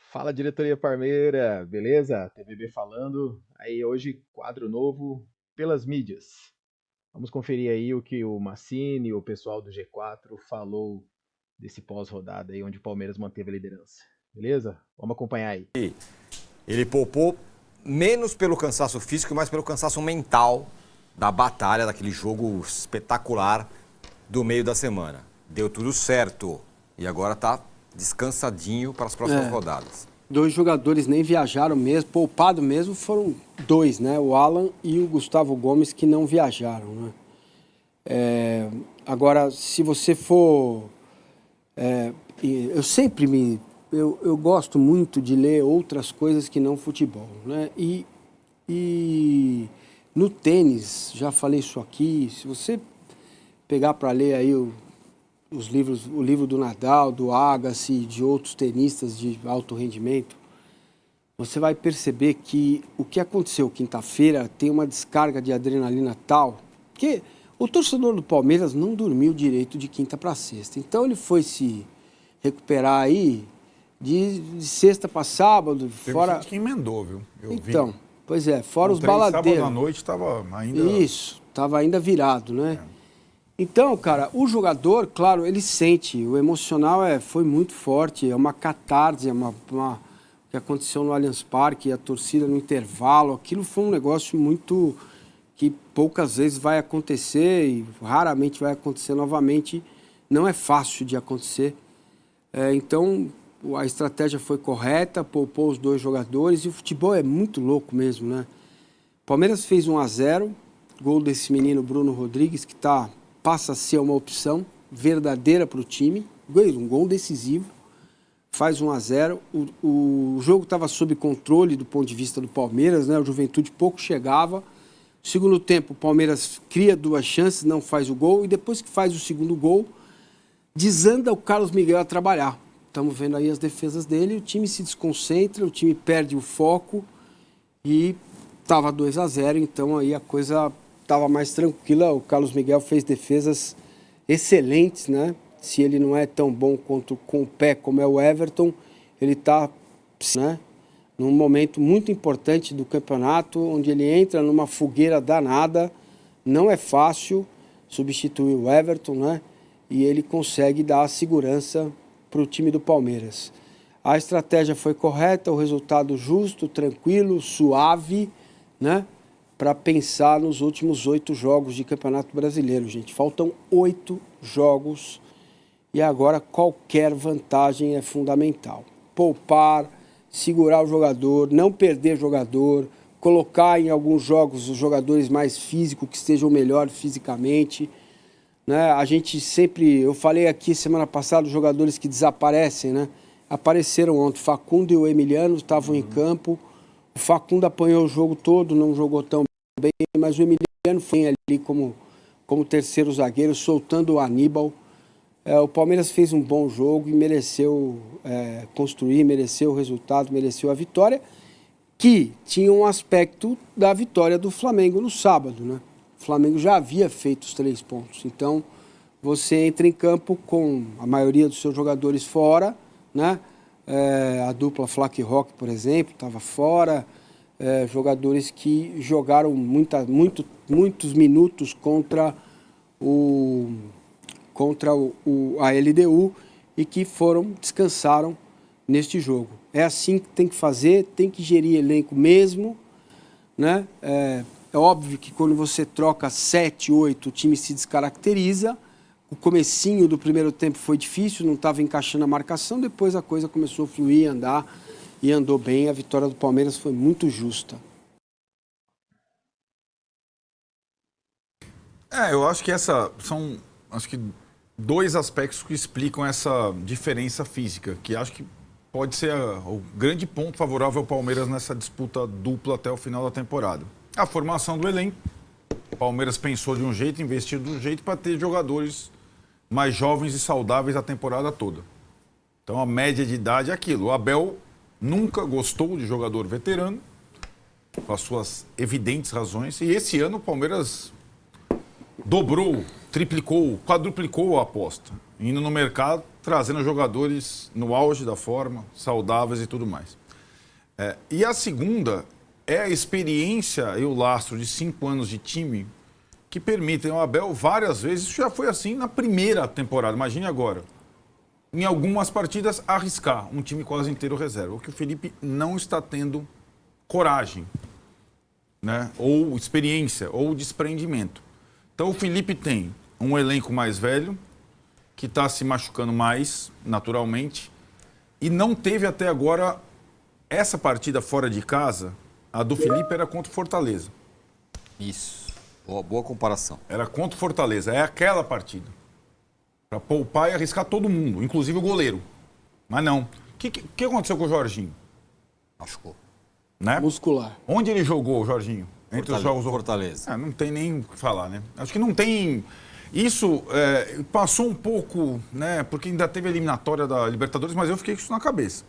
Fala, diretoria Parmeira, beleza? TVB falando. Aí hoje, quadro novo pelas mídias. Vamos conferir aí o que o Massini, o pessoal do G4 falou desse pós-rodada aí onde o Palmeiras manteve a liderança. Beleza? Vamos acompanhar aí. Ele poupou menos pelo cansaço físico, mas pelo cansaço mental da batalha, daquele jogo espetacular do meio da semana. Deu tudo certo e agora tá descansadinho para as próximas rodadas. Dois jogadores nem viajaram mesmo, poupado mesmo foram dois, né? O Alan e o Gustavo Gomes, que não viajaram, né? Agora, se você for... eu gosto muito de ler outras coisas que não futebol, né? E no tênis, já falei isso aqui, se você pegar para ler aí os livros, o livro do Nadal, do Agassi, de outros tenistas de alto rendimento, você vai perceber que o que aconteceu quinta-feira tem uma descarga de adrenalina tal que o torcedor do Palmeiras não dormiu direito de quinta para sexta. Então ele foi se recuperar aí de sexta para sábado. Teve gente que emendou, viu? Então, pois é, fora os baladeiros. Sábado à noite estava ainda... Isso, estava ainda virado, né? Então, cara, o jogador, claro, ele sente, o emocional foi muito forte, é uma catarse, o que aconteceu no Allianz Parque, a torcida no intervalo, aquilo foi um negócio muito que poucas vezes vai acontecer e raramente vai acontecer novamente, não é fácil de acontecer. Então, a estratégia foi correta, poupou os dois jogadores e o futebol é muito louco mesmo, né? O Palmeiras fez 1-0, gol desse menino Bruno Rodrigues, que passa a ser uma opção verdadeira para o time, um gol decisivo, faz 1-0. O jogo estava sob controle do ponto de vista do Palmeiras, né? O Juventude pouco chegava. Segundo tempo, o Palmeiras cria duas chances, não faz o gol, e depois que faz o segundo gol, desanda o Carlos Miguel a trabalhar. Estamos vendo aí as defesas dele, o time se desconcentra, o time perde o foco e estava 2-0, então aí a coisa estava mais tranquila. O Carlos Miguel fez defesas excelentes, né? Se ele não é tão bom quanto com o pé como é o Everton, ele está, né, num momento muito importante do campeonato, onde ele entra numa fogueira danada. Não é fácil substituir o Everton, né? E ele consegue dar a segurança para o time do Palmeiras. A estratégia foi correta, o resultado justo, tranquilo, suave, né? Para pensar nos últimos 8 jogos de Campeonato Brasileiro, gente. Faltam 8 jogos e agora qualquer vantagem é fundamental. Poupar, segurar o jogador, não perder jogador, colocar em alguns jogos os jogadores mais físicos, que estejam melhor fisicamente, né? A gente sempre, eu falei aqui semana passada, os jogadores que desaparecem, né? Apareceram ontem, Facundo e o Emiliano estavam em campo. O Facundo apanhou o jogo todo, não jogou tão bem, mas o Emiliano foi ali como terceiro zagueiro, soltando o Aníbal. O Palmeiras fez um bom jogo e mereceu construir, mereceu o resultado, mereceu a vitória, que tinha um aspecto da vitória do Flamengo no sábado, né? O Flamengo já havia feito os 3 pontos, então você entra em campo com a maioria dos seus jogadores fora, né? A dupla Flaque Rock, por exemplo, estava fora, jogadores que jogaram muitos minutos contra a LDU e que descansaram neste jogo. É assim que tem que fazer, tem que gerir elenco mesmo, né? É óbvio que quando você troca 7, 8, o time se descaracteriza. O comecinho do primeiro tempo foi difícil, não estava encaixando a marcação, depois a coisa começou a fluir, andar, e andou bem. A vitória do Palmeiras foi muito justa. Eu acho que são acho que 2 aspectos que explicam essa diferença física, que acho que pode ser o grande ponto favorável ao Palmeiras nessa disputa dupla até o final da temporada. A formação do elenco. O Palmeiras pensou de um jeito, investiu de um jeito para ter jogadores mais jovens e saudáveis a temporada toda. Então a média de idade é aquilo. O Abel nunca gostou de jogador veterano, com as suas evidentes razões, e esse ano o Palmeiras dobrou, triplicou, quadruplicou a aposta, indo no mercado, trazendo jogadores no auge da forma, saudáveis e tudo mais. E a segunda é a experiência e o lastro de 5 anos de time que permitem ao Abel várias vezes, isso já foi assim na primeira temporada, imagine agora, em algumas partidas arriscar um time quase inteiro reserva, o que o Felipe não está tendo coragem, né? Ou experiência, ou desprendimento. Então o Felipe tem um elenco mais velho, que está se machucando mais, naturalmente, e não teve até agora essa partida fora de casa, a do Felipe era contra o Fortaleza. Isso. Boa comparação. Era contra o Fortaleza, é aquela partida. Para poupar e arriscar todo mundo, inclusive o goleiro. Mas não. O que aconteceu com o Jorginho? Machucou. Né? Muscular. Onde ele jogou, o Jorginho? Entre os jogos do Fortaleza. Não tem nem o que falar, né? Acho que não tem... Isso passou um pouco, né? Porque ainda teve a eliminatória da Libertadores, mas eu fiquei com isso na cabeça.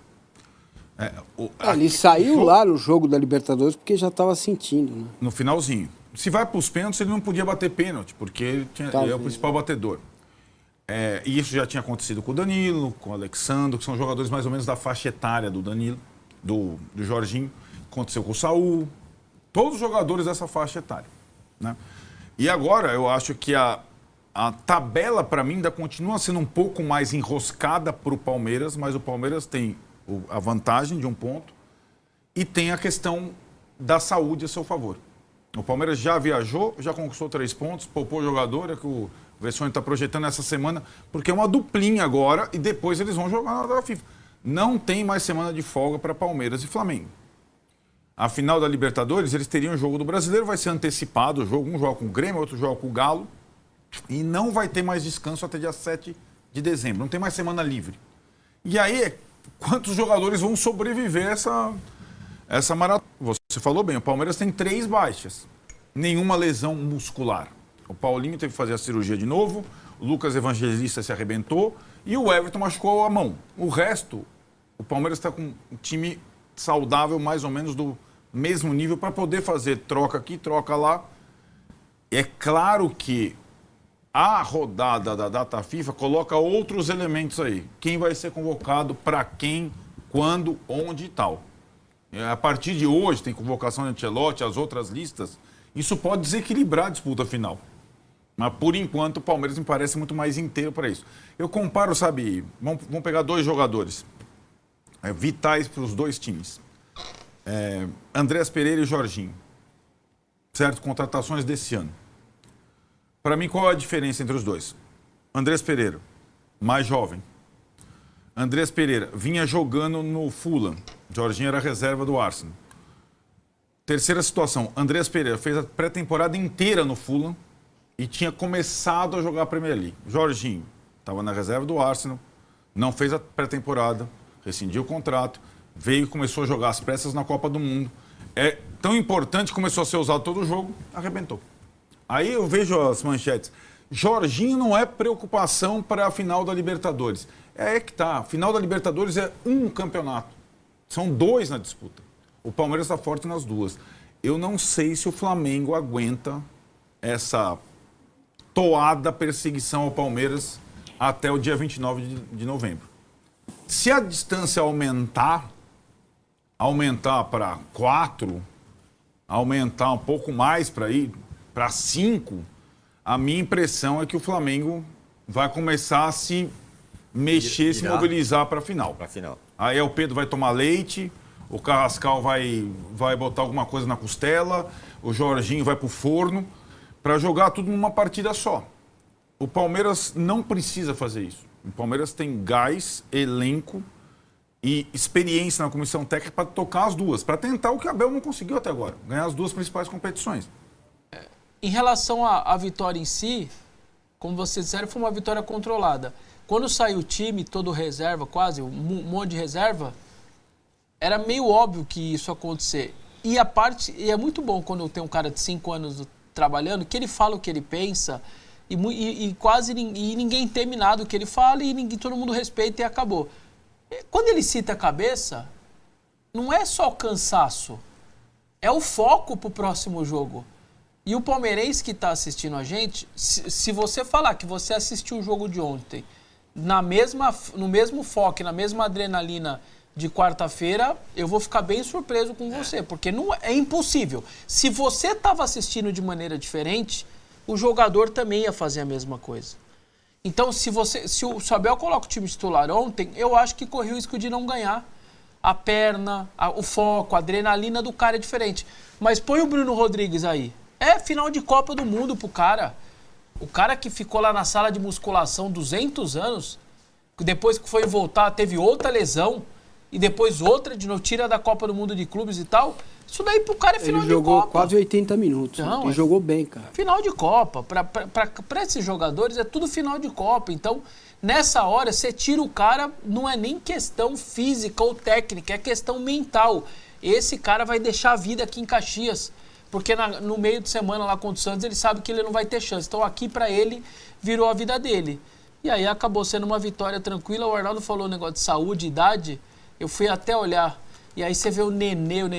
Ele saiu lá no jogo da Libertadores porque já estava sentindo, né? No finalzinho. Se vai para os pênaltis, ele não podia bater pênalti, porque ele é o principal batedor. E isso já tinha acontecido com o Danilo, com o Alexandre, que são jogadores mais ou menos da faixa etária do Danilo, do Jorginho. Aconteceu com o Saul. Todos os jogadores dessa faixa etária, né? E agora eu acho que a tabela, para mim, ainda continua sendo um pouco mais enroscada para o Palmeiras, mas o Palmeiras tem a vantagem de um ponto e tem a questão da saúde a seu favor. O Palmeiras já viajou, já conquistou 3 pontos, poupou o jogador, é que o Vessone está projetando essa semana, porque é uma duplinha agora e depois eles vão jogar na FIFA. Não tem mais semana de folga para Palmeiras e Flamengo. A final da Libertadores, eles teriam o jogo do Brasileiro, vai ser antecipado o jogo, um joga com o Grêmio, outro joga com o Galo, e não vai ter mais descanso até dia 7 de dezembro, não tem mais semana livre. E aí, quantos jogadores vão sobreviver essa maratona? Você falou bem, o Palmeiras tem 3 baixas, nenhuma lesão muscular. O Paulinho teve que fazer a cirurgia de novo, o Lucas Evangelista se arrebentou e o Everton machucou a mão. O resto, o Palmeiras está com um time saudável, mais ou menos do mesmo nível, para poder fazer troca aqui, troca lá. É claro que a rodada da data FIFA coloca outros elementos aí. Quem vai ser convocado, para quem, quando, onde e tal. A partir de hoje, tem convocação de Ancelotti, as outras listas. Isso pode desequilibrar a disputa final. Mas, por enquanto, o Palmeiras me parece muito mais inteiro para isso. Eu comparo, sabe, vamos pegar 2 jogadores vitais para os 2 times. Andrés Pereira e Jorginho. Certo? Contratações desse ano. Para mim, qual é a diferença entre os 2? Andrés Pereira, mais jovem. Andrés Pereira vinha jogando no Fulham. Jorginho era reserva do Arsenal. Terceira situação, Andrés Pereira fez a pré-temporada inteira no Fulham e tinha começado a jogar a Premier League. Jorginho estava na reserva do Arsenal, não fez a pré-temporada, rescindiu o contrato, veio e começou a jogar as pressas na Copa do Mundo. É tão importante, começou a ser usado todo o jogo, arrebentou. Aí eu vejo as manchetes. Jorginho não é preocupação para a final da Libertadores. É que tá. A final da Libertadores é um campeonato. São 2 na disputa. O Palmeiras está forte nas 2. Eu não sei se o Flamengo aguenta essa toada perseguição ao Palmeiras até o dia 29 de novembro. Se a distância aumentar para 4, aumentar um pouco mais para ir para 5, a minha impressão é que o Flamengo vai começar a se mexer, se mobilizar para a final. Aí o Pedro vai tomar leite, o Carrascal vai botar alguma coisa na costela, o Jorginho vai para o forno, para jogar tudo numa partida só. O Palmeiras não precisa fazer isso. O Palmeiras tem gás, elenco e experiência na comissão técnica para tocar as 2, para tentar o que a Abel não conseguiu até agora, ganhar as 2 principais competições. Em relação à vitória em si, como vocês disseram, foi uma vitória controlada. Quando saiu o time, todo reserva, quase, um monte de reserva, era meio óbvio que isso ia acontecer. E é muito bom quando tem um cara de 5 anos trabalhando, que ele fala o que ele pensa e quase ninguém teme nada do que ele fala e todo mundo respeita e acabou. Quando ele cita a cabeça, não é só o cansaço, é o foco para o próximo jogo. E o palmeirense que está assistindo a gente, se você falar que você assistiu o jogo de ontem no mesmo foco, na mesma adrenalina de quarta-feira, eu vou ficar bem surpreso com você, porque não é impossível. Se você estava assistindo de maneira diferente, o jogador também ia fazer a mesma coisa. Então, se o Abel coloca o time titular ontem, eu acho que correu o risco de não ganhar. A perna, o foco, a adrenalina do cara é diferente. Mas põe o Bruno Rodrigues aí. É final de Copa do Mundo pro cara. O cara que ficou lá na sala de musculação 200 anos, depois que foi voltar, teve outra lesão, e depois outra de novo, tira da Copa do Mundo de clubes e tal. Isso daí pro cara é final de Copa. Ele jogou quase 80 minutos. Não, ele jogou bem, cara. Final de Copa. Para esses jogadores é tudo final de Copa. Então, nessa hora, você tira o cara, não é nem questão física ou técnica, é questão mental. Esse cara vai deixar a vida aqui em Caxias. Porque no meio de semana lá contra o Santos, ele sabe que ele não vai ter chance. Então, aqui para ele, virou a vida dele. E aí acabou sendo uma vitória tranquila. O Arnaldo falou um negócio de saúde, idade. Eu fui até olhar. E aí você vê o Nenê.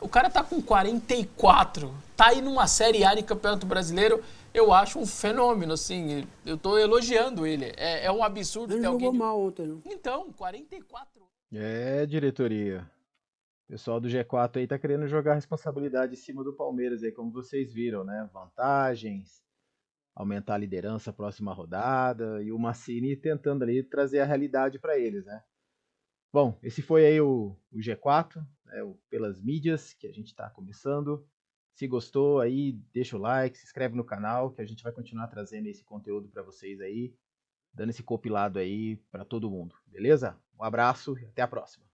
O cara tá com 44. Tá aí numa Série A de Campeonato Brasileiro. Eu acho um fenômeno, assim. Eu tô elogiando ele. É um absurdo Ele ter alguém... jogou mal ontem, não? Então, 44. Diretoria. O pessoal do G4 aí tá querendo jogar a responsabilidade em cima do Palmeiras aí, como vocês viram, né? Vantagens, aumentar a liderança próxima rodada e o Massini tentando ali trazer a realidade para eles, né? Bom, esse foi aí o G4, né, pelas mídias que a gente está começando. Se gostou aí, deixa o like, se inscreve no canal que a gente vai continuar trazendo esse conteúdo para vocês aí, dando esse compilado aí para todo mundo, beleza? Um abraço e até a próxima.